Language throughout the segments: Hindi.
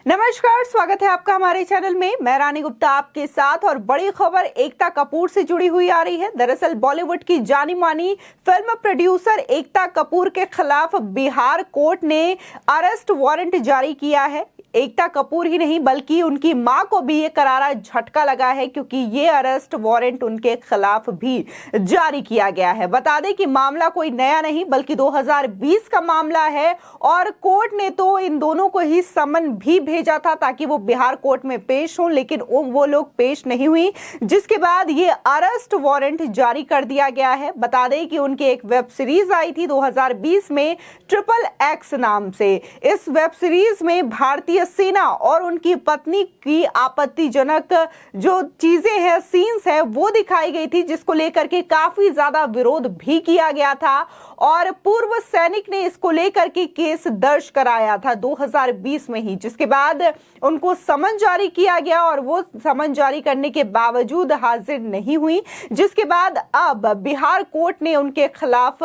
नमस्कार, स्वागत है आपका हमारे चैनल में। मैं रानी गुप्ता आपके साथ और बड़ी खबर एकता कपूर से जुड़ी हुई आ रही है। दरअसल बॉलीवुड की जानी मानी फिल्म प्रोड्यूसर एकता कपूर के खिलाफ बिहार कोर्ट ने अरेस्ट वारंट जारी किया है। एकता कपूर ही नहीं बल्कि उनकी मां को भी ये करारा झटका लगा है, क्योंकि ये अरेस्ट वारंट उनके खिलाफ भी जारी किया गया है। बता दें कि मामला कोई नया नहीं बल्कि 2020 का मामला है और कोर्ट ने तो इन दोनों को ही समन भी भेजा था ताकि वो बिहार कोर्ट में पेश हों, लेकिन वो लोग पेश नहीं हुई, जिसके बाद ये अरेस्ट वारंट जारी कर दिया गया है। बता दें कि उनकी एक वेब सीरीज आई थी 2020 में XXX नाम से। इस वेब सीरीज में भारतीय सेना और उनकी पत्नी की आपत्तिजनक जो चीजें हैं, सीन्स है, वो दिखाई गई थी, जिसको लेकर के काफी ज्यादा विरोध भी किया गया था और पूर्व सैनिक ने इसको लेकर के केस दर्ज कराया था 2020 में ही, जिसके बाद उनको समन जारी किया गया और वो समन जारी करने के बावजूद हाजिर नहीं हुई, जिसके बाद अब बिहार कोर्ट ने उनके खिलाफ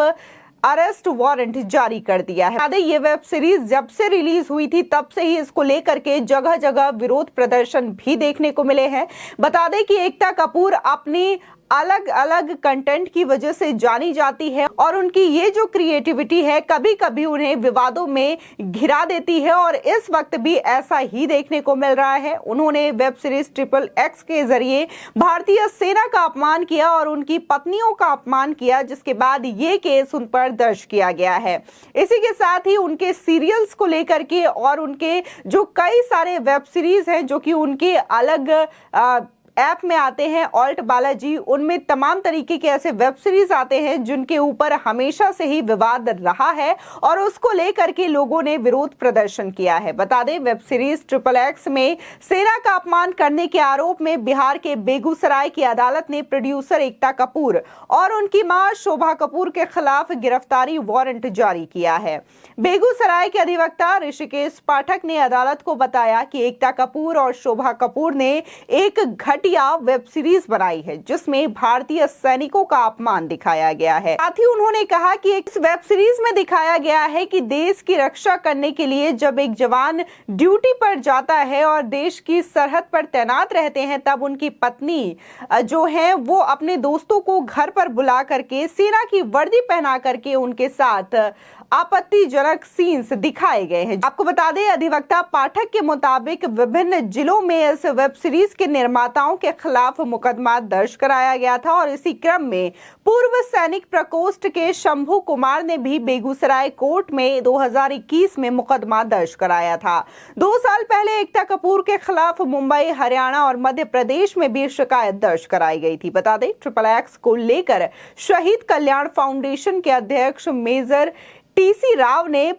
अरेस्ट वारंट जारी कर दिया है। ये वेब सीरीज जब से रिलीज हुई थी तब से ही इसको लेकर के जगह जगह विरोध प्रदर्शन भी देखने को मिले हैं। बता दें कि एकता कपूर अपनी अलग अलग कंटेंट की वजह से जानी जाती है और उनकी ये जो क्रिएटिविटी है कभी कभी उन्हें विवादों में घिरा देती है और इस वक्त भी ऐसा ही देखने को मिल रहा है। उन्होंने वेब सीरीज XXX के जरिए भारतीय सेना का अपमान किया और उनकी पत्नियों का अपमान किया, जिसके बाद ये केस उन पर दर्ज किया गया है। इसी के साथ ही उनके सीरियल्स को लेकर के और उनके जो कई सारे वेब सीरीज हैं जो कि उनके अलग ऐप में आते हैं, ऑल्ट बालाजी, उनमें तमाम तरीके के ऐसे वेब सीरीज आते हैं जिनके ऊपर हमेशा से ही विवाद रहा है और उसको लेकर के लोगों ने विरोध प्रदर्शन किया है। बता दें, वेब सीरीज XXX में सेना का अपमान करने के आरोप में बिहार के बेगूसराय की अदालत ने प्रोड्यूसर एकता कपूर और उनकी मां शोभा कपूर के खिलाफ गिरफ्तारी वारंट जारी किया है। बेगूसराय के अधिवक्ता ऋषिकेश पाठक ने अदालत को बताया कि एकता कपूर और शोभा कपूर ने एक घटिया वेब सीरीज बनाई है जिसमें भारतीय सैनिकों का अपमान दिखाया गया है। साथ ही उन्होंने कहा कि इस वेब सीरीज में दिखाया गया है कि देश की रक्षा करने के लिए जब एक जवान ड्यूटी पर जाता है और देश की सरहद पर तैनात रहते हैं, तब उनकी पत्नी जो है वो अपने दोस्तों को घर पर बुला करके सेना की वर्दी पहना करके उनके साथ आपत्तिजनक सीन्स दिखाए गए हैं। आपको बता दें, अधिवक्ता पाठक के मुताबिक विभिन्न जिलों में इस वेब सीरीज के निर्माताओं के खिलाफ मुकदमा दर्ज कराया गया था और इसी क्रम में पूर्व सैनिक प्रकोष्ठ के शंभू कुमार ने भी बेगूसराय कोर्ट में 2021 में मुकदमा दर्ज कराया था। 2 साल पहले एकता कपूर के खिलाफ मुंबई, हरियाणा और मध्य प्रदेश में भी शिकायत दर्ज कराई गई थी। बता दें, XXX को लेकर शहीद कल्याण फाउंडेशन के अध्यक्ष मेजर TC राव ने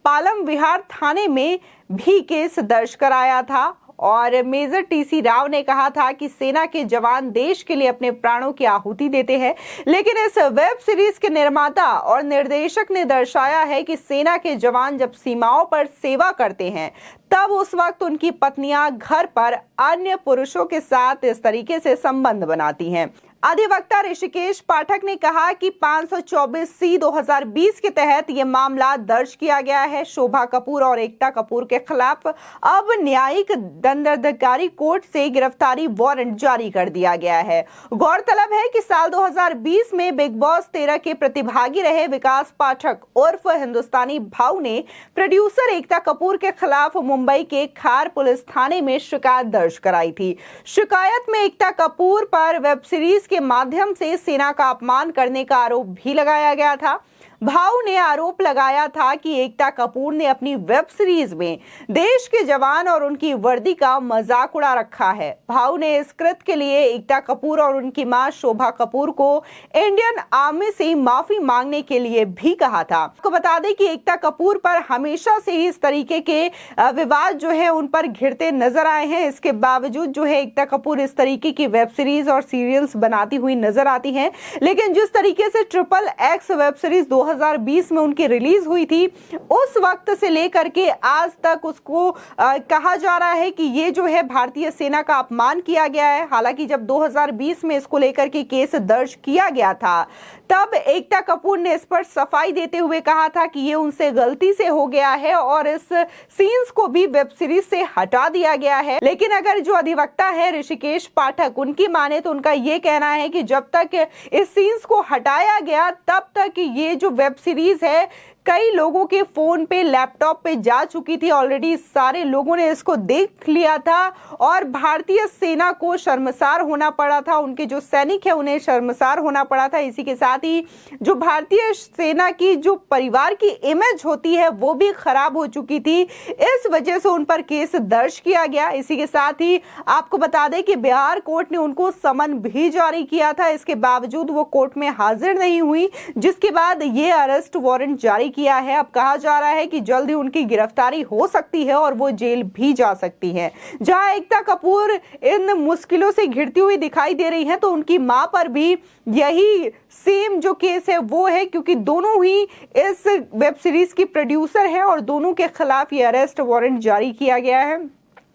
पालम विहार थाने में भी केस दर्ज कराया था और मेजर TC राव ने कहा था कि सेना के जवान देश के लिए अपने प्राणों की आहुति देते हैं, लेकिन इस वेब सीरीज के निर्माता और निर्देशक ने दर्शाया है कि सेना के जवान जब सीमाओं पर सेवा करते हैं तब उस वक्त उनकी पत्नियां घर पर अन्य पुरुषों के साथ इस तरीके से संबंध बनाती हैं। अधिवक्ता ऋषिकेश पाठक ने कहा कि 524C 2020 के तहत यह मामला दर्ज किया गया है। शोभा कपूर और एकता कपूर के खिलाफ अब न्यायिक दंडाधिकारी कोर्ट से गिरफ्तारी वारंट जारी कर दिया गया है। गौरतलब है कि साल 2020 में बिग बॉस 13 के प्रतिभागी रहे विकास पाठक उर्फ हिंदुस्तानी भाऊ ने प्रोड्यूसर एकता कपूर के खिलाफ मुंबई के खार पुलिस थाने में शिकायत दर्ज कराई थी। शिकायत में एकता कपूर पर वेब सीरीज के माध्यम से सेना का अपमान करने का आरोप भी लगाया गया था। भाऊ ने आरोप लगाया था कि एकता कपूर ने अपनी वेब सीरीज में देश के जवान और उनकी वर्दी का मजाक उड़ा रखा है। भाऊ ने इस कृत्य के लिए एकता कपूर और उनकी मां शोभा कपूर को इंडियन आर्मी से माफी मांगने के लिए भी कहा था। आपको बता दें कि एकता कपूर पर हमेशा से ही इस तरीके के विवाद जो है उन पर घिरते नजर आए हैं। इसके बावजूद जो है एकता कपूर इस तरीके की वेब सीरीज और सीरियल्स बनाती हुई नजर आती हैं, लेकिन जिस तरीके से XXX वेब सीरीज 2020 में उनकी रिलीज हुई थी, उस वक्त से लेकर के आज तक उसको कहा जा रहा है कि ये जो है भारतीय सेना का अपमान किया गया है। हालांकि जब 2020 में इसको लेकर के केस दर्ज किया गया था, तब एकता कपूर ने इस पर सफाई देते हुए कहा था कि ये उनसे गलती से हो गया है और इस सीन्स को भी वेब सीरीज से हटा दिया गया है। लेकिन अगर जो अधिवक्ता है ऋषिकेश पाठक, उनकी माने तो उनका ये कहना है कि जब तक इस सीन्स को हटाया गया तब तक ये जो वेब सीरीज है कई लोगों के फोन पे, लैपटॉप पे जा चुकी थी। ऑलरेडी सारे लोगों ने इसको देख लिया था और भारतीय सेना को शर्मसार होना पड़ा था, उनके जो सैनिक है उन्हें शर्मसार होना पड़ा था। इसी के साथ ही जो भारतीय सेना की जो परिवार की इमेज होती है वो भी खराब हो चुकी थी, इस वजह से उन पर केस दर्ज किया गया। इसी के साथ ही आपको बता दें कि बिहार कोर्ट ने उनको समन भी जारी किया था, इसके बावजूद वो कोर्ट में हाजिर नहीं हुई, जिसके बाद ये अरेस्ट वारंट जारी किया है। अब कहा जा रहा है कि जल्द ही उनकी गिरफ्तारी हो सकती है और वो जेल भी जा सकती है। जहां एकता कपूर इन मुश्किलों से घिरती हुई दिखाई दे रही हैं, तो उनकी मां पर भी यही सेम जो केस है वो है, क्योंकि दोनों ही इस वेब सीरीज की प्रोड्यूसर हैं और दोनों के खिलाफ ये अरेस्ट वारंट जारी किया गया है।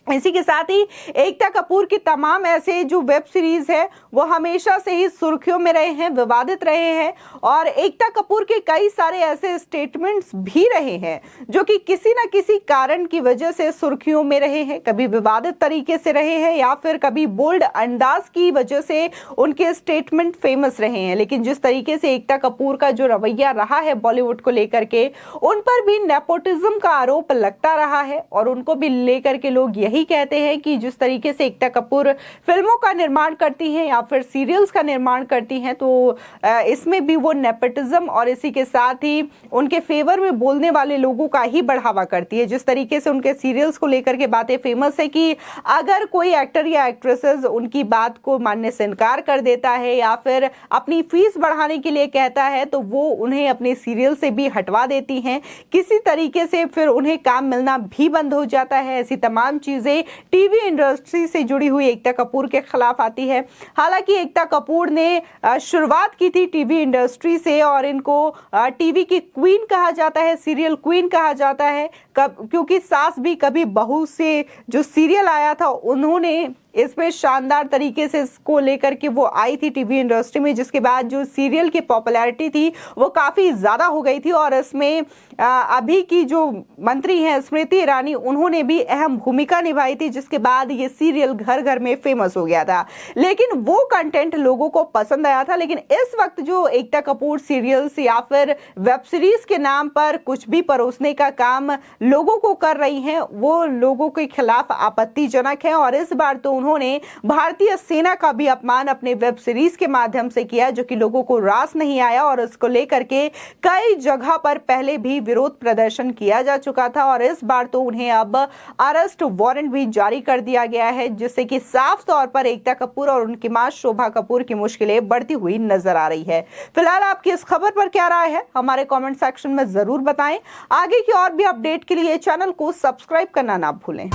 इसी के साथ ही एकता कपूर की तमाम ऐसे जो वेब सीरीज है वो हमेशा से ही सुर्खियों में रहे हैं, विवादित रहे हैं और एकता कपूर के कई सारे ऐसे स्टेटमेंट्स भी रहे हैं जो कि किसी न किसी कारण की वजह से सुर्खियों में रहे हैं। कभी विवादित तरीके से रहे हैं या फिर कभी बोल्ड अंदाज की वजह से उनके स्टेटमेंट फेमस रहे हैं। लेकिन जिस तरीके से एकता कपूर का जो रवैया रहा है बॉलीवुड को लेकर के, उन पर भी नेपोटिज्म का आरोप लगता रहा है और उनको भी लेकर के लोग यही कहते हैं कि जिस तरीके से एकता कपूर फिल्मों का निर्माण करती हैं या फिर सीरियल्स का निर्माण करती हैं, तो इसमें भी वो नेपोटिज्म और इसी के साथ ही उनके फेवर में बोलने वाले लोगों का ही बढ़ावा करती है। जिस तरीके से उनके सीरियल्स को लेकर के बातें फेमस है कि अगर कोई एक्टर या एक्ट्रेसेस उनकी बात को मानने से इनकार कर देता है या फिर अपनी फीस बढ़ाने के लिए कहता है, तो वो उन्हें अपने सीरियल से भी हटवा देती हैं। किसी तरीके से फिर उन्हें काम मिलना भी बंद हो जाता है। ऐसी तमाम चीजें टीवी इंडस्ट्री से जुड़ी हुई एकता कपूर के खिलाफ आती है। हालांकि एकता कपूर ने शुरुआत की थी टीवी इंडस्ट्री से और इनको टीवी की क्वीन कहा जाता है, सीरियल क्वीन कहा जाता है, क्योंकि सास भी कभी बहू से जो सीरियल आया था उन्होंने इसमें शानदार तरीके से इसको लेकर के वो आई थी टीवी इंडस्ट्री में, जिसके बाद जो सीरियल की पॉपुलैरिटी थी वो काफी ज्यादा हो गई थी और इसमें अभी की जो मंत्री हैं स्मृति ईरानी, उन्होंने भी अहम भूमिका निभाई थी, जिसके बाद ये सीरियल घर घर में फेमस हो गया था। लेकिन वो कंटेंट लोगों को पसंद आया था। लेकिन इस वक्त जो एकता कपूर सीरियल्स या फिर वेब सीरीज के नाम पर कुछ भी परोसने का काम लोगों को कर रही हैं, वो लोगों के खिलाफ आपत्तिजनक है और इस बार तो उन्होंने भारतीय सेना का भी अपमान अपने वेब सीरीज के माध्यम से किया, जो कि लोगों को रास नहीं आया और इसको लेकर के कई जगह पर पहले भी विरोध प्रदर्शन किया जा चुका था और इस बार तो उन्हें अब अरेस्ट वारंट भी जारी कर दिया गया है, जिससे कि साफ तौर पर एकता कपूर और उनकी मां शोभा कपूर की मुश्किलें बढ़ती हुई नजर आ रही है। फिलहाल आपकी इस खबर पर क्या राय है, हमारे कमेंट सेक्शन में जरूर बताएं। आगे की और भी अपडेट के लिए चैनल को सब्सक्राइब करना ना भूलें।